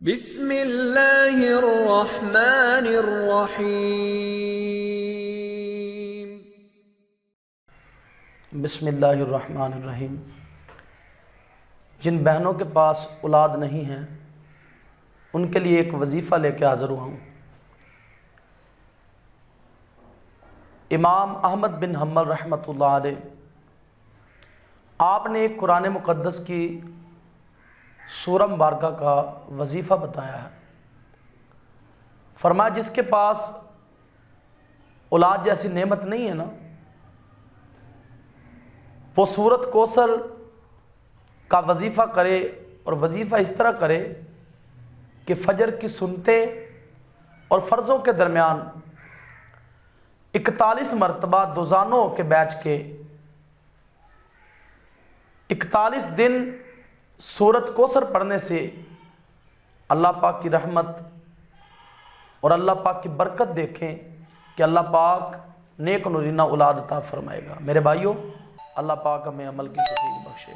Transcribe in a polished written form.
بسم اللہ الرحمن الرحیم۔ بسم اللہ الرحمن الرحیم۔ جن بہنوں کے پاس اولاد نہیں ہیں ان کے لیے ایک وظیفہ لے کے حاضر ہوا ہوں۔ امام احمد بن حنبل رحمۃ اللہ علیہ آپ نے ایک قرآن مقدس کی سورہ مبارکہ کا وظیفہ بتایا ہے۔ فرمایا جس کے پاس اولاد جیسی نعمت نہیں ہے نا، وہ سورۃ کوثر کا وظیفہ کرے، اور وظیفہ اس طرح کرے کہ فجر کی سنتے اور فرضوں کے درمیان 41 مرتبہ دوزانوں کے بیٹھ کے 41 دن سورۃ کوثر پڑھنے سے اللہ پاک کی رحمت اور اللہ پاک کی برکت دیکھیں کہ اللہ پاک نیک نورینہ اولاد عطا فرمائے گا۔ میرے بھائیوں، اللہ پاک ہمیں عمل کی توفیق بخشے۔